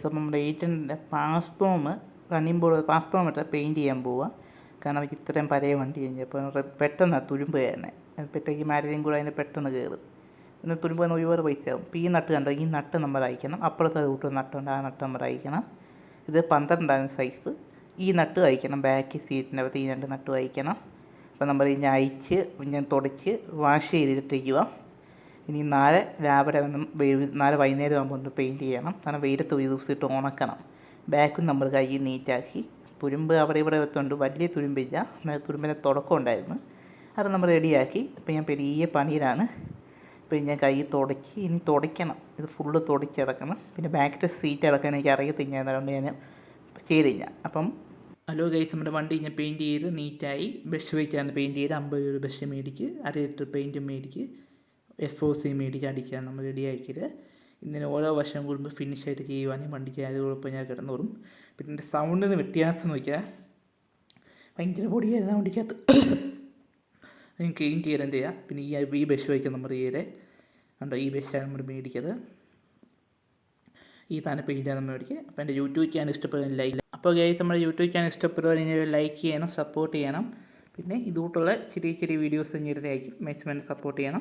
അപ്പം നമ്മുടെ ഏട്ടൻ്റെ പാസ്പോം റണ്ണിങ് ബോർഡ് പാസ്പോം ഇട്ട് പെയിൻറ്റ് ചെയ്യാൻ പോവുക. കാരണം അവർക്ക് ഇത്രയും പഴയ വണ്ടി കഴിഞ്ഞപ്പോൾ പെട്ടെന്ന് തുരുമ്പ് കയറുന്നത്. പെട്ടെന്ന് മാരുതിയും കൂടെ അതിന് പെട്ടെന്ന് കയറും. പിന്നെ തുരുമ്പ് വന്ന് ഒരുപാട് പൈസയാവും. ഇപ്പോൾ ഈ നട്ട് കണ്ടോ, ഈ നട്ട് നമ്മൾ അയക്കണം. അപ്പുറത്തെ കൂട്ട് നട്ടുണ്ട്, ആ നട്ട് നമ്മൾ അയക്കണം. ഇത് 12 സൈസ്. ഈ നട്ട് അയക്കണം. ബാക്ക് സീറ്റിൻ്റെ അകത്ത് ഈ 2 നട്ട് അയക്കണം. അപ്പോൾ നമ്മൾ ഇനി അയച്ച് ഞാൻ തുടച്ച് വാഷ് ചെയ്തിട്ടിരിക്കുക. ഇനി നാളെ രാവിലെ നാളെ വൈകുന്നേരം ആകുമ്പോൾ ഒന്ന് പെയിൻറ്റ് ചെയ്യണം. കാരണം വെയിലത്ത് ഒരു ദിവസം ഇട്ട് ഉണക്കണം. ബാക്കും നമ്മൾ കൈ നീറ്റാക്കി. തുരുമ്പ് അവിടെ ഇവിടെ എത്തുന്നുണ്ട്, വലിയ തുരുമ്പില്ല, എന്നാൽ തുരുമ്പിൻ്റെ തുടക്കം ഉണ്ടായിരുന്നു. അത് നമ്മൾ റെഡിയാക്കി. ഇപ്പോൾ ഞാൻ പെരിയ പണിയിലാണ്. ഇപ്പോൾ ഞാൻ കൈ തുടച്ച് ഇനി തുടയ്ക്കണം. ഇത് ഫുള്ള് തുടച്ചടക്കണം. പിന്നെ ബാക്കിലെ സീറ്റ് അടക്കാൻ എനിക്ക് അറിയത്തില്ല, അതുകൊണ്ട് ഞാൻ ചെയ്തില്ല. അപ്പം ഹലോ ഗൈസ്, നമ്മുടെ വണ്ടി ഞാൻ പെയിൻറ്റ് ചെയ്ത് നീറ്റായി. ബ്രഷ് വയ്ക്കാന്ന് പെയിൻറ്റ് ചെയ്ത് 50 രൂപ ബ്രഷ് മേടിക്ക്, 1/2 ലിറ്റർ പെയിൻറ്റ് മേടിക്ക്, FOC മേടിക്ക്, അടിക്കാൻ നമ്മൾ റെഡിയാക്കിയത്. ഇങ്ങനെ ഓരോ വർഷം കൂടുമ്പോൾ ഫിനിഷായിട്ട് ചെയ്യുവാണെങ്കിൽ വണ്ടിക്ക് അത് കുഴപ്പം ഞാൻ കിടന്നോറും. പിന്നെ എൻ്റെ സൗണ്ടിന് വ്യത്യാസം നോക്കിയാൽ ഭയങ്കര പൊടിയായിരുന്നു വണ്ടിക്കകത്ത്. ഞാൻ ക്ലീൻ ചെയ്യാൻ ചെയ്യാം. പിന്നെ ഈ ബ്രഷ് വയ്ക്കാൻ നമ്മൾ ചെയ്തേ കണ്ടോ, ഈ ബ്രഷാണ് നമ്മൾ മേടിക്കത്. ഈ തന്നെ പെയിൻറ്റാണ് നമ്മൾ മേടിക്കുക. അപ്പോൾ എൻ്റെ യൂട്യൂബ് ചാനൽ ഇഷ്ടപ്പെടുന്ന ലൈക്ക്. അപ്പോൾ ഗൈസ്, നമ്മുടെ യൂട്യൂബ് ചാനൽ ഇഷ്ടപ്പെടുന്നതിന് ലൈക്ക് ചെയ്യണം, സപ്പോർട്ട് ചെയ്യണം. പിന്നെ ഇതുകൂട്ടുള്ള ചെറിയ ചെറിയ വീഡിയോസ് ഞെരുതായിരിക്കും, മാക്സിമം സപ്പോർട്ട് ചെയ്യണം.